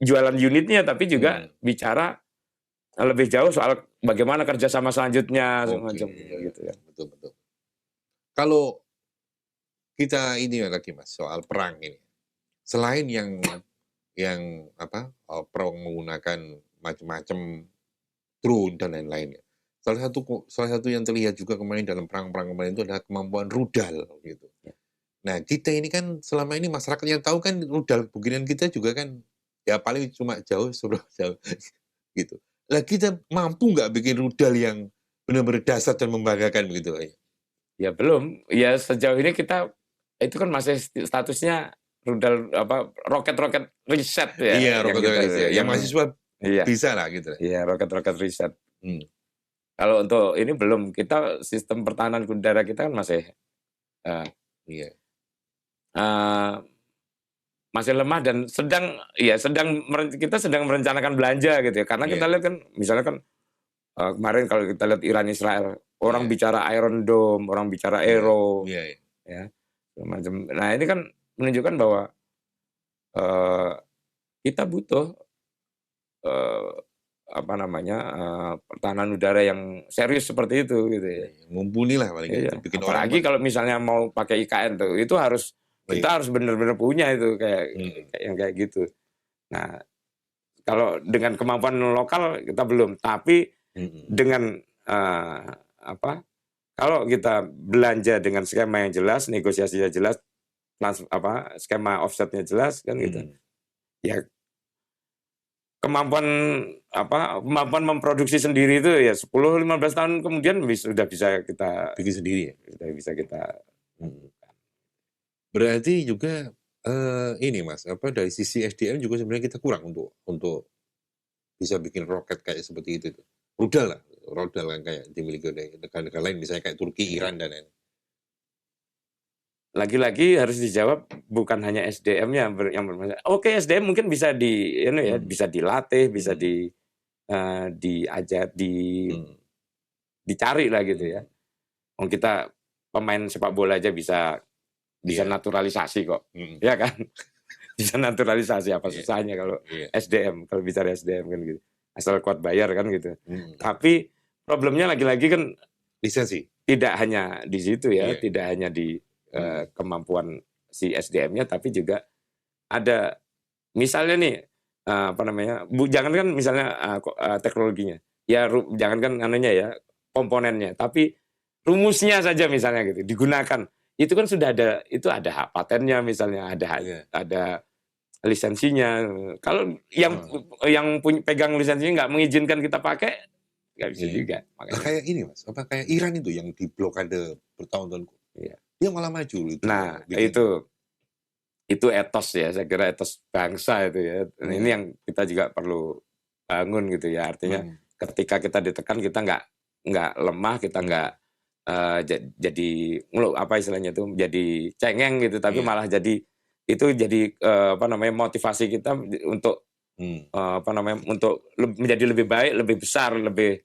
jualan unitnya tapi juga bicara lebih jauh soal bagaimana kerjasama selanjutnya semacam gitu ya. Betul. Kalau kita ini lagi Mas soal perang ini. Selain yang perang menggunakan macam-macam drone dan lain-lain. Salah satu yang terlihat juga kemarin dalam perang-perang kemarin itu adalah kemampuan rudal gitu. Nah, kita ini kan selama ini masyarakat yang tahu kan rudal beginian kita juga kan ya paling cuma jauh gitu. Lah kita mampu nggak bikin rudal yang benar-benar dasar dan membanggakan begitu ya? Ya belum. Ya sejauh ini kita itu kan masih statusnya rudal roket-roket riset ya. Iya, roket-roket riset. Yang mahasiswa bisa lah gitu. Iya, roket-roket riset. Kalau untuk ini belum, kita sistem pertahanan udara kita kan masih masih lemah dan kita sedang merencanakan belanja gitu ya. Karena kita lihat kan misalnya kan kemarin kalau kita lihat Iran Israel, orang bicara Iron Dome, orang bicara Aero, ya macam. Nah ini kan menunjukkan bahwa kita butuh pertahanan udara yang serius seperti itu gitu ya. Mumpuni lah paling bikin apalagi kalau misalnya mau pakai IKN tuh, itu harus kita harus benar-benar punya itu kayak gitu. Nah, kalau dengan kemampuan lokal kita belum, tapi dengan kalau kita belanja dengan skema yang jelas, negosiasinya jelas, skema offsetnya jelas kan gitu. Ya kemampuan memproduksi sendiri itu ya 10-15 tahun kemudian sudah bisa kita bikin sendiri ya. Sudah bisa kita Berarti juga ini Mas, dari sisi SDM juga sebenarnya kita kurang untuk bisa bikin roket kayak seperti itu. Rudal kan kayak dimiliki oleh negara-negara lain misalnya kayak Turki, Iran dan lain. Lagi-lagi harus dijawab bukan hanya SDM-nya yang bermasalah. Oke, SDM mungkin bisa bisa dilatih, bisa dicari lah gitu ya. Kita pemain sepak bola aja bisa naturalisasi kok, ya kan? Bisa naturalisasi, apa susahnya kalau SDM, kalau bicara SDM kan gitu. Asal kuat bayar kan gitu. Tapi problemnya lagi-lagi kan lisensi. Tidak hanya di situ ya, tidak hanya di kemampuan si SDM-nya, tapi juga ada misalnya nih jangan kan misalnya teknologinya, ya jangan kan anunya ya komponennya, tapi rumusnya saja misalnya gitu digunakan, itu kan sudah ada, itu ada hak patennya misalnya, ada lisensinya. Kalau yang pegang lisensinya nggak mengizinkan kita pakai, nggak bisa juga. Nah, kayak ini Mas, kayak Iran itu yang diblokade bertahun-tahun, dia malah maju itu. Nah itu etos ya, saya kira etos bangsa itu ya. Nah, ini yang kita juga perlu bangun gitu ya. Artinya ketika kita ditekan, kita nggak lemah, kita nggak jadi apa istilahnya itu, jadi cengeng gitu, tapi malah jadi itu jadi motivasi kita untuk untuk menjadi lebih baik, lebih besar, lebih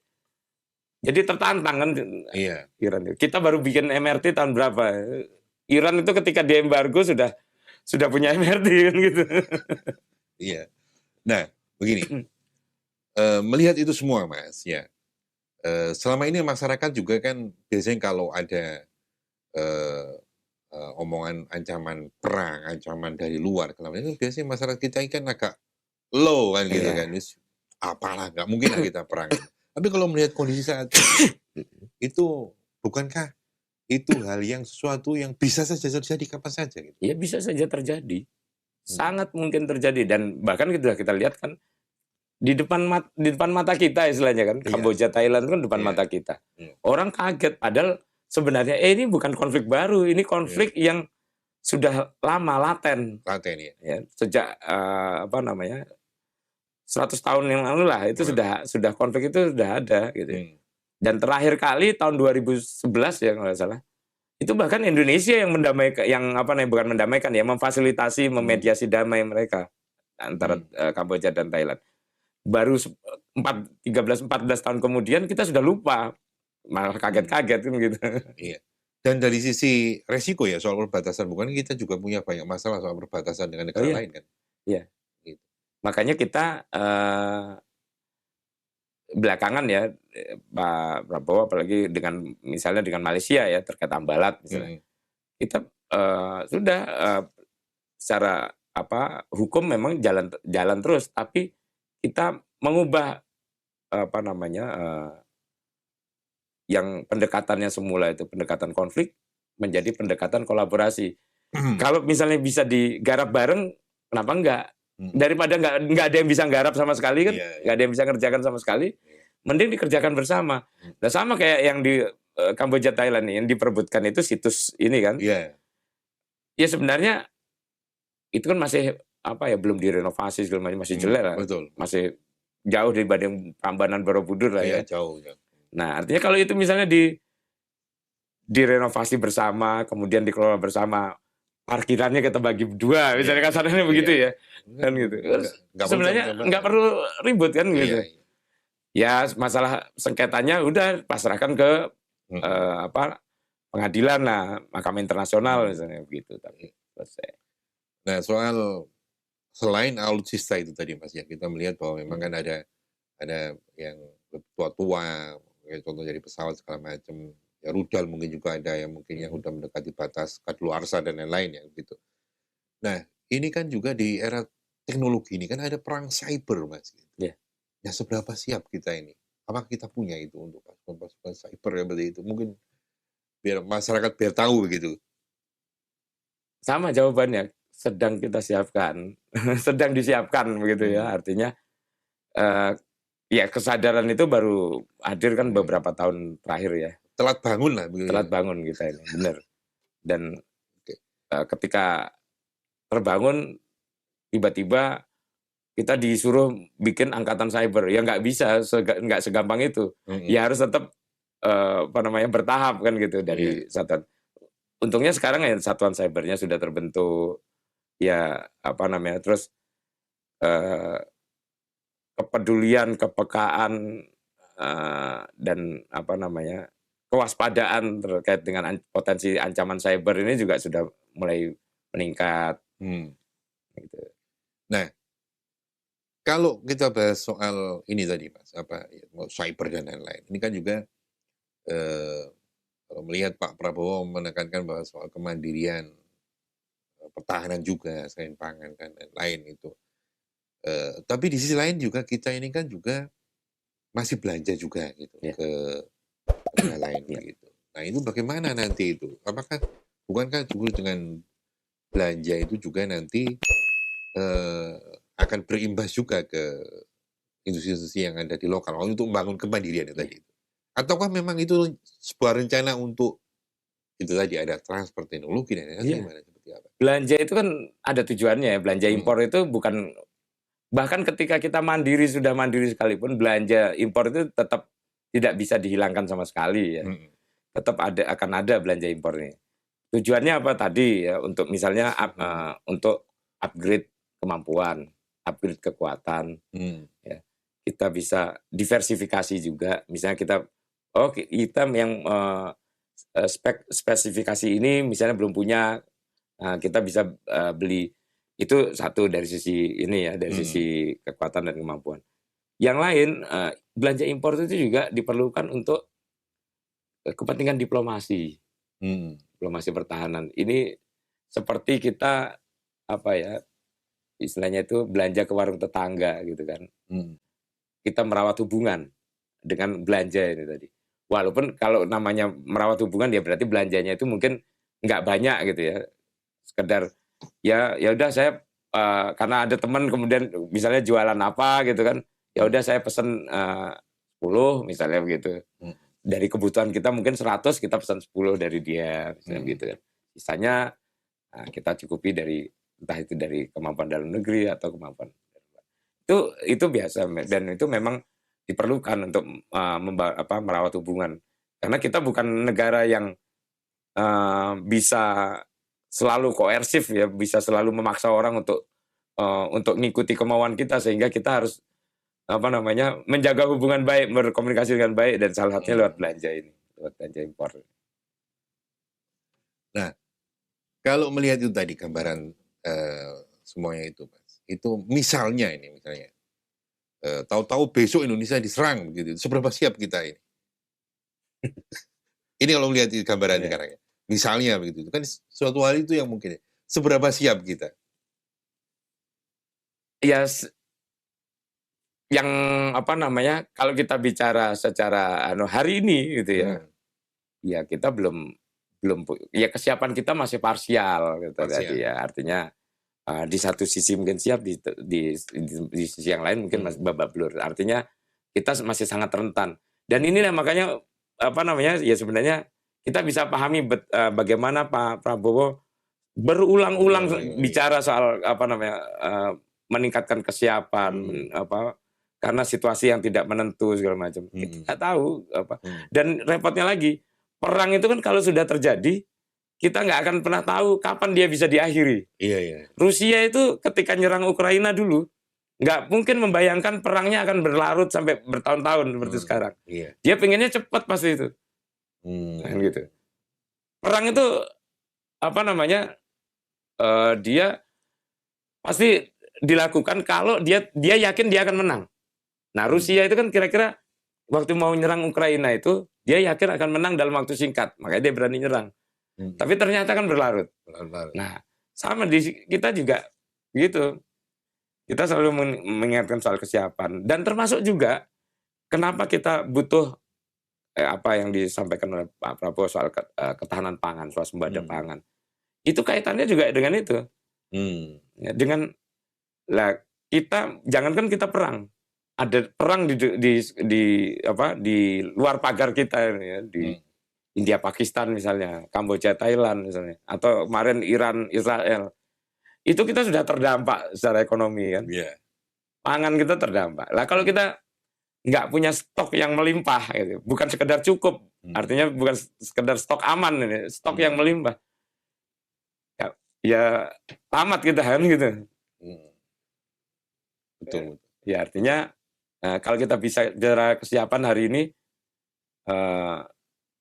jadi tertantang kan. Iran. Kita baru bikin MRT tahun berapa? Iran itu ketika di embargo sudah punya MRT kan gitu. Iya. Nah, begini. Melihat itu semua Mas, ya. Selama ini masyarakat juga kan biasanya kalau ada omongan ancaman perang, ancaman dari luar, itu biasanya masyarakat kita kan agak low kan gitu kan. Apalah, nggak mungkin lah kita perang. Tapi kalau melihat kondisi saat ini, itu bukankah itu hal yang sesuatu yang bisa saja terjadi kapan saja gitu? Ya bisa saja terjadi. Sangat mungkin terjadi, dan bahkan kita lihat kan di depan mata kita istilahnya kan, Kamboja, Thailand kan depan mata kita. Orang kaget, padahal sebenarnya ini bukan konflik baru, ini konflik yang sudah lama laten ya. Sejak 100 tahun yang lalu lah itu sudah konflik itu sudah ada gitu. Dan terakhir kali tahun 2011 ya kalau nggak salah, itu bahkan Indonesia yang mendamaikan, bukan mendamaikan ya, memfasilitasi, memediasi damai mereka antara Kamboja dan Thailand. Baru 13-14 tahun kemudian kita sudah lupa, malah kaget-kaget kan gitu. Iya. Dan dari sisi resiko ya soal perbatasan, bukan kita juga punya banyak masalah soal perbatasan dengan negara lain kan? Iya. Gitu. Makanya kita belakangan ya Pak Prabowo, apalagi misalnya dengan Malaysia ya terkait Ambalat misalnya, kita sudah secara hukum memang jalan terus, tapi kita mengubah yang pendekatannya semula itu pendekatan konflik menjadi pendekatan kolaborasi. Kalau misalnya bisa digarap bareng, kenapa enggak? Daripada nggak ada yang bisa garap sama sekali kan, nggak ada yang bisa ngerjakan sama sekali, mending dikerjakan bersama. Nah sama kayak yang di Kamboja, Thailand yang diperebutkan itu situs ini kan. Ya sebenarnya itu kan masih belum direnovasi segala macam, masih jelek lah. Masih jauh dibanding Prambanan, Borobudur lah ya. Jauh. Nah artinya kalau itu misalnya direnovasi bersama, kemudian dikelola bersama, parkirannya kita bagi dua, misalnya kasarnya begitu ya, kan gitu. Sebenarnya nggak perlu ribut kan gitu. Ya masalah sengketanya udah pasrahkan ke pengadilan lah, Mahkamah Internasional misalnya begitu, tapi selesai. Nah selain alutsista itu tadi Mas ya, kita melihat bahwa memang kan ada yang tua-tua, contoh dari pesawat segala macam. Ya rudal mungkin juga ada yang mungkin yang udah mendekati batas kadaluarsa dan lain-lain ya gitu. Nah ini kan juga di era teknologi ini kan ada perang cyber Mas. Ya seberapa siap kita ini? Apakah kita punya itu untuk pasukan cyber ya seperti itu? Mungkin biar masyarakat biar tahu begitu. Sama jawabannya, sedang kita siapkan, sedang disiapkan begitu ya. Artinya ya kesadaran itu baru hadir kan beberapa tahun terakhir ya. Telat bangun lah. Telat bangun kita ini, benar. Dan ketika terbangun, tiba-tiba kita disuruh bikin angkatan cyber. Ya nggak bisa, nggak segampang itu. Ya harus tetap bertahap kan gitu dari satuan. Untungnya sekarang ya satuan cybernya sudah terbentuk. Ya terus kepedulian, kepekaan dan kewaspadaan terkait dengan potensi ancaman cyber ini juga sudah mulai meningkat. Gitu. Nah, kalau kita bahas soal ini tadi Mas, cyber dan lain-lain, ini kan juga kalau melihat Pak Prabowo menekankan bahwa soal kemandirian pertahanan juga selain pangan dan lain-lain itu. Tapi di sisi lain juga kita ini kan juga masih belanja juga gitu ke negara lain gitu. Nah itu bagaimana nanti itu? Apakah bukankah dulu dengan belanja itu juga nanti akan berimbas juga ke industri-industri yang ada di lokal untuk membangun kemandirian itu tadi? Ataukah memang itu sebuah rencana untuk itu tadi ada transfer teknologi dan lain-lain gimana seperti apa? Belanja itu kan ada tujuannya ya. Belanja impor itu bukan, bahkan ketika kita mandiri sudah mandiri sekalipun, belanja impor itu tetap tidak bisa dihilangkan sama sekali ya. Tetap akan ada belanja impor ini. Tujuannya apa tadi ya? Untuk misalnya untuk upgrade kemampuan, upgrade kekuatan. Ya. Kita bisa diversifikasi juga. Misalnya kita yang spesifikasi ini misalnya belum punya, nah kita bisa beli. Itu satu dari sisi ini ya, dari sisi kekuatan dan kemampuan. Yang lain, belanja impor itu juga diperlukan untuk kepentingan diplomasi, diplomasi pertahanan. Ini seperti kita istilahnya itu belanja ke warung tetangga gitu kan. Kita merawat hubungan dengan belanja ini tadi. Walaupun kalau namanya merawat hubungan ya berarti belanjanya itu mungkin nggak banyak gitu ya. Sekedar ya udah saya karena ada teman kemudian misalnya jualan apa gitu kan, ya udah saya pesen 10 misalnya begitu. Dari kebutuhan kita mungkin 100, kita pesan 10 dari dia misalnya gitu kan. Sisanya kita cukupi dari entah itu dari kemampuan dalam negeri atau kemampuan itu biasa, dan itu memang diperlukan untuk merawat hubungan, karena kita bukan negara yang bisa selalu koersif ya, bisa selalu memaksa orang untuk mengikuti kemauan kita, sehingga kita harus menjaga hubungan baik, berkomunikasi dengan baik, dan salah satunya lewat belanja ini, lewat belanja impor. Nah, kalau melihat itu tadi gambaran semuanya itu, Mas, itu misalnya tahu-tahu besok Indonesia diserang begitu, seberapa siap kita ini? Ini kalau melihat gambaran sekarang ya, misalnya begitu, itu kan suatu hal itu yang mungkin seberapa siap kita? Ya, yang kalau kita bicara secara hari ini gitu ya, ya kita belum ya kesiapan kita masih parsial gitu tadi ya, artinya di satu sisi mungkin siap, di sisi yang lain mungkin masih babak belur, artinya kita masih sangat rentan. Dan inilah makanya ya sebenarnya kita bisa pahami bagaimana Pak Prabowo berulang-ulang bicara soal meningkatkan kesiapan, karena situasi yang tidak menentu segala macam. Kita nggak tahu dan repotnya lagi, perang itu kan kalau sudah terjadi, kita nggak akan pernah tahu kapan dia bisa diakhiri. Iya. Rusia itu ketika nyerang Ukraina dulu, nggak mungkin membayangkan perangnya akan berlarut sampai bertahun-tahun seperti sekarang. Iya. Dia pengennya cepat pasti itu. Kan gitu. Perang itu dia pasti dilakukan kalau dia yakin dia akan menang. Nah, Rusia itu kan kira-kira waktu mau nyerang Ukraina itu, dia yakin akan menang dalam waktu singkat, makanya dia berani nyerang. Tapi ternyata kan berlarut. Nah, sama kita juga gitu. Kita selalu mengingatkan soal kesiapan, dan termasuk juga kenapa kita butuh apa yang disampaikan oleh Pak Prabowo soal ketahanan pangan, swasembada pangan. Itu kaitannya juga dengan itu. Ya, dengan jangankan kita perang, ada perang di luar pagar kita ya, di India Pakistan misalnya, Kamboja Thailand misalnya, atau kemarin Iran Israel, itu kita sudah terdampak secara ekonomi kan. Pangan kita terdampak. Lah kalau kita nggak punya stok yang melimpah gitu, bukan sekedar cukup, artinya bukan sekedar stok aman ini, stok yang melimpah, ya tamat kita kan gitu. Betul. Ya artinya kalau kita bisa bicara kesiapan hari ini,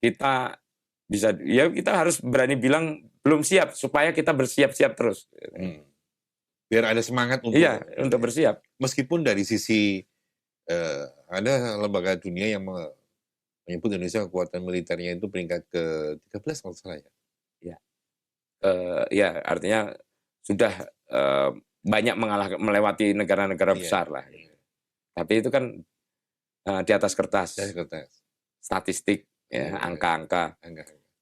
kita bisa, ya kita harus berani bilang belum siap supaya kita bersiap-siap terus. Biar ada semangat untuk Iya, untuk bersiap. Meskipun dari sisi ada lembaga dunia yang menyebut Indonesia kekuatan militernya itu peringkat ke-13 kalau salah ya. Ya, ya artinya sudah banyak melewati negara-negara besar lah. Tapi itu kan di atas kertas, statistik, ya, angka-angka,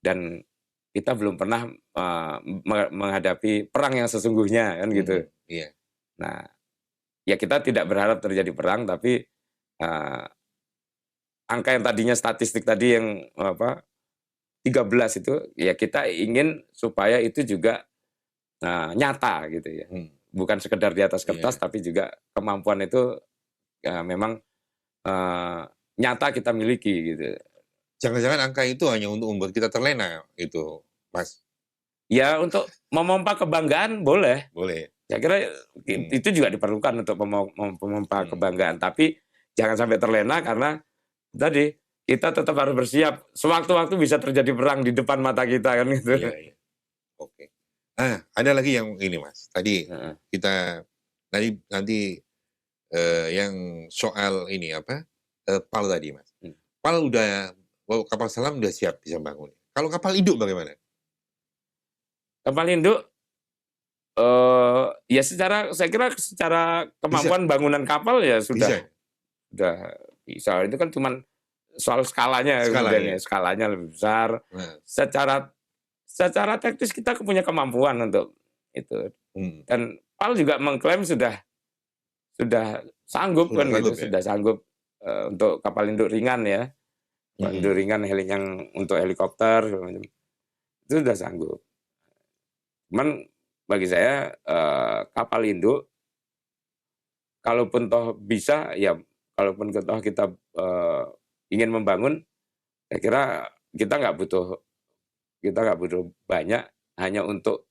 dan kita belum pernah menghadapi perang yang sesungguhnya kan gitu. Nah, ya kita tidak berharap terjadi perang, tapi angka yang tadinya statistik tadi yang 13 itu, ya kita ingin supaya itu juga nyata gitu ya. Bukan sekedar di atas kertas, tapi juga kemampuan itu memang nyata kita miliki gitu. Jangan-jangan angka itu hanya untuk membuat kita terlena itu, Mas? Ya untuk memompa kebanggaan boleh. Boleh. Saya kira itu juga diperlukan untuk memompa kebanggaan, tapi jangan sampai terlena karena tadi kita tetap harus bersiap. Sewaktu-waktu bisa terjadi perang di depan mata kita kan gitu. Iya. Oke. Ada lagi yang ini Mas. Tadi kita nanti yang soal ini PAL tadi Mas. PAL kapal selam udah siap bisa bangun. Kalau kapal induk bagaimana? Kapal induk ya saya kira secara kemampuan bangunan kapal ya sudah bisa. Itu kan cuman soal skalanya lebih besar. Secara teknis kita punya kemampuan untuk itu. Dan PAL juga mengklaim sudah sanggup kan gitu, sudah sanggup untuk kapal induk ringan ya. Kapal induk ringan yang untuk helikopter itu sudah sanggup. Cuman bagi saya kapal induk kalaupun toh bisa ya, kalaupun toh kita ingin membangun, saya kira kita nggak butuh banyak, hanya untuk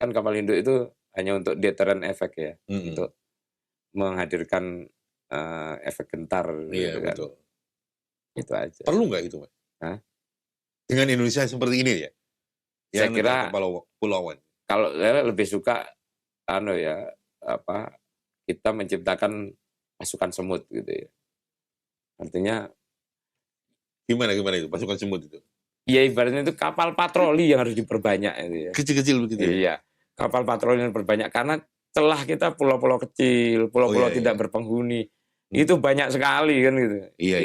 kan kapal induk itu hanya untuk deterrent effect ya, untuk menghadirkan efek gentar. Iya, gitu kan. betul. Itu aja. Perlu nggak itu, Mas? Dengan Indonesia seperti ini ya? Saya kira kepulauan. Kalau saya lebih suka kita menciptakan pasukan semut gitu ya. Artinya gimana itu pasukan semut itu? Ya ibaratnya itu kapal patroli yang harus diperbanyak itu ya. Kecil-kecil begitu. Iya. Kapal patroli yang diperbanyak karena celah kita pulau-pulau kecil, pulau-pulau tidak berpenghuni. Itu banyak sekali kan gitu. Iya.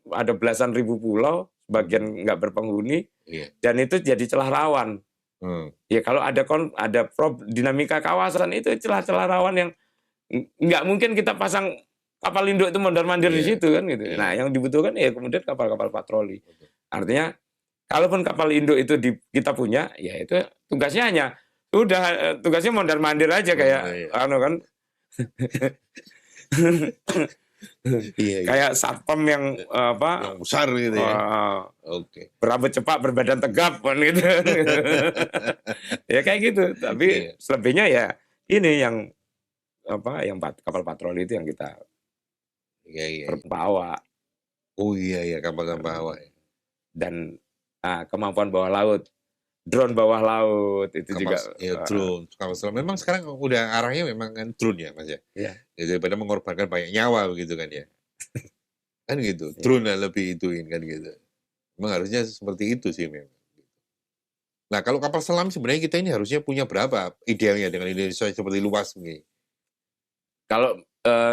Ada belasan ribu pulau, sebagian nggak berpenghuni, dan itu jadi celah rawan. Ya kalau ada dinamika kawasan itu celah-celah rawan yang nggak mungkin kita pasang kapal induk itu mondar-mandir di situ kan gitu. Nah yang dibutuhkan ya kemudian kapal-kapal patroli. Artinya kalaupun kapal induk itu kita punya, ya itu tugasnya tugasnya mondar-mandir aja kayak kan. Kayak satpam yang besar gitu ya. Berambut cepat, berbadan tegap kan gitu. Ya kayak gitu. Tapi selebihnya ya ini yang kapal patroli itu yang kita bawa. Oh iya kapal bawa. Dan kemampuan bawah laut, drone bawah laut itu juga. Drone. Kapal selam. Memang sekarang udah arahnya memang kan drone ya Mas ya. Iya. Daripada mengorbankan banyak nyawa begitu kan ya. Kan gitu. Drone lebih ituin kan gitu. Memang harusnya seperti itu sih memang. Nah kalau kapal selam sebenarnya kita ini harusnya punya berapa idealnya dengan Indonesia seperti luas begini? Kalau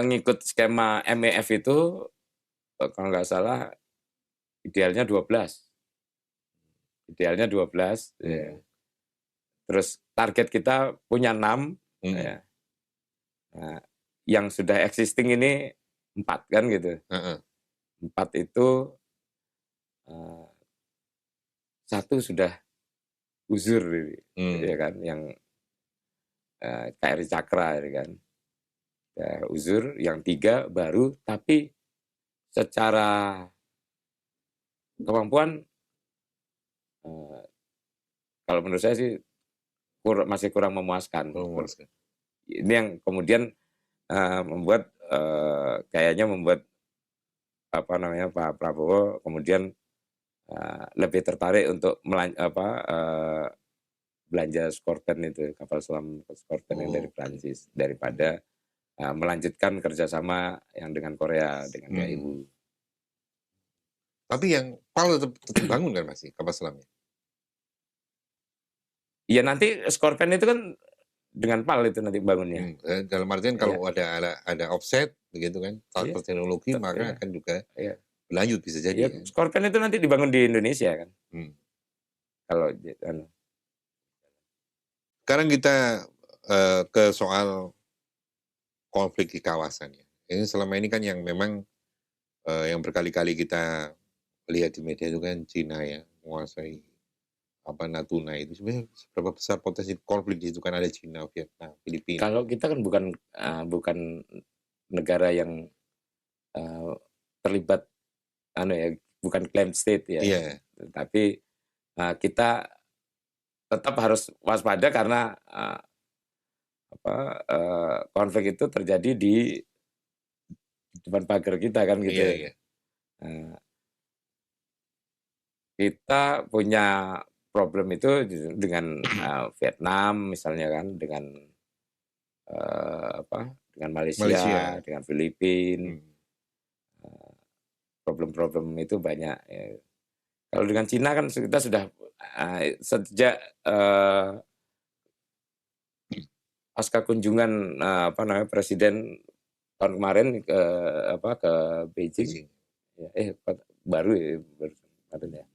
ngikut skema MEF itu kalau nggak salah idealnya 12. Idealnya 12. Ya. Terus target kita punya 6. Ya. Nah, yang sudah existing ini 4 kan gitu. 4 itu 1 sudah uzur, ya kan, yang KRI Cakra, ya kan, uzur, yang 3 baru, tapi secara kemampuan kalau menurut saya sih masih kurang memuaskan. Ini yang kemudian membuat kayaknya membuat Pak Prabowo kemudian lebih tertarik untuk belanja Skorpen itu, kapal selam Skorpen yang dari Prancis, daripada melanjutkan kerjasama yang dengan Korea, dengan KIU. Tapi yang PAL tetap bangun kan masih kapal selamnya? Iya, nanti Skorpen itu kan dengan PAL itu nanti bangunnya. Dalam artian kalau ada offset begitu kan, transfer teknologi maka akan juga berlanjut bisa jadi. Kan? Skorpen itu nanti dibangun di Indonesia kan. Kalau sekarang kita ke soal konflik di kawasan ya. Ini selama ini kan yang memang yang berkali-kali kita lihat di media itu kan Cina ya menguasai Natuna itu. Sebenarnya seberapa besar potensi konflik di situ, kan ada Cina, Vietnam, Filipina. Kalau kita kan bukan negara yang terlibat bukan claim state ya. Iya. Tapi kita tetap harus waspada karena konflik itu terjadi di depan pagar kita kan gitu. Iya. Kita punya problem itu dengan Vietnam misalnya kan, dengan dengan Malaysia, dengan Filipina. Problem-problem itu banyak. Ya. Kalau dengan Cina kan kita sudah sejak pasca kunjungan Presiden tahun kemarin ke Beijing. Baru kemarin ya.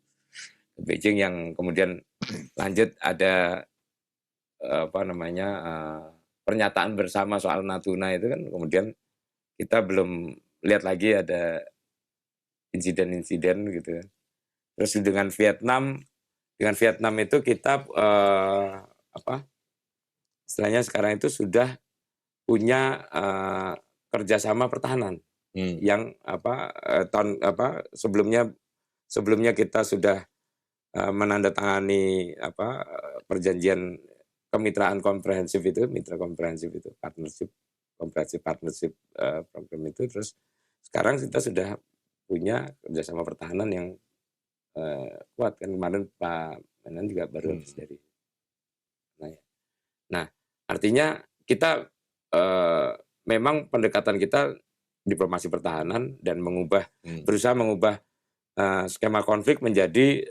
Ke Beijing yang kemudian lanjut ada pernyataan bersama soal Natuna itu kan, kemudian kita belum lihat lagi ada insiden-insiden gitu. Terus dengan Vietnam itu kita istilahnya sekarang itu sudah punya kerjasama pertahanan yang sebelumnya kita sudah menandatangani perjanjian kemitraan komprehensif itu, partnership program itu. Terus sekarang kita sudah punya kerjasama pertahanan yang kuat kan. Kemarin Pak Menan juga baru habis dari. Nah, artinya kita memang pendekatan kita diplomasi pertahanan dan berusaha mengubah skema konflik menjadi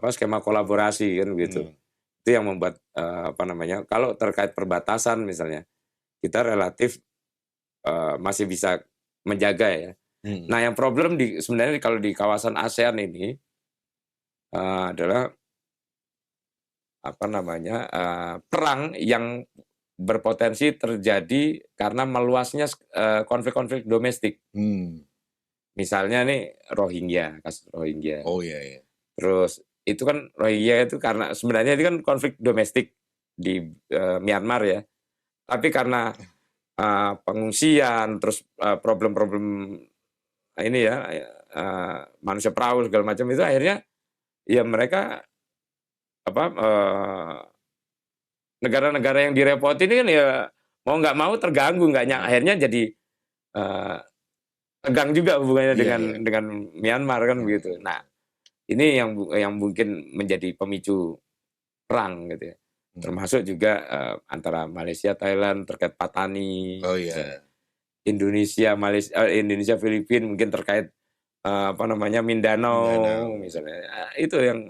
skema kolaborasi kan gitu. Itu yang membuat kalau terkait perbatasan misalnya kita relatif masih bisa menjaga ya. Nah, yang problem sebenarnya kalau di kawasan ASEAN ini adalah perang yang berpotensi terjadi karena meluasnya konflik-konflik domestik. Misalnya nih kasus Rohingya. Oh iya. Terus itu kan Rohingya itu karena sebenarnya itu kan konflik domestik di Myanmar ya. Tapi karena pengungsian, terus problem-problem ini ya, manusia perahu segala macam itu akhirnya ya mereka negara-negara yang direpoti ini kan ya mau nggak mau terganggu, akhirnya jadi tegang juga hubungannya dengan Myanmar kan begitu. Nah, ini yang mungkin menjadi pemicu perang gitu ya. Termasuk juga antara Malaysia, Thailand terkait Patani. Oh iya. Indonesia, Filipina mungkin terkait Mindanao misalnya. Itu yang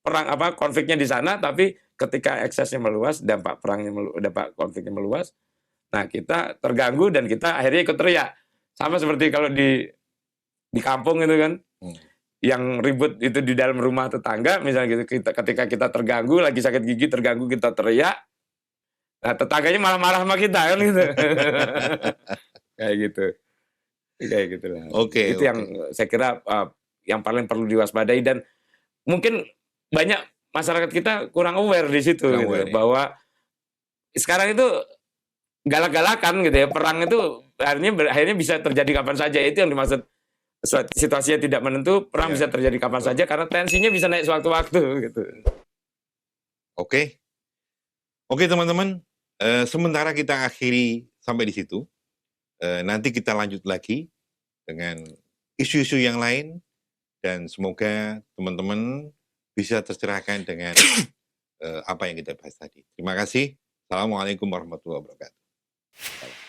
perang konfliknya di sana, tapi ketika eksesnya meluas, dampak konfliknya meluas. Nah, kita terganggu dan kita akhirnya ikut teriak. Sama seperti kalau di kampung itu kan. Yang ribut itu di dalam rumah tetangga misalnya gitu, ketika kita terganggu, lagi sakit gigi terganggu, kita teriak. Nah, tetangganya malah marah sama kita kan gitu. Kayak gitu lah. Itu yang saya kira yang paling perlu diwaspadai, dan mungkin banyak masyarakat kita kurang aware di situ gitu, bahwa sekarang itu galak-galakan gitu ya, perang itu akhirnya bisa terjadi kapan saja. Itu yang dimaksud situasinya tidak menentu, perang bisa terjadi kapan saja karena tensinya bisa naik sewaktu-waktu gitu. Oke teman-teman, sementara kita akhiri sampai di situ. Nanti kita lanjut lagi dengan isu-isu yang lain dan semoga teman-teman bisa tercerahkan dengan apa yang kita bahas tadi. Terima kasih. Assalamualaikum warahmatullahi wabarakatuh.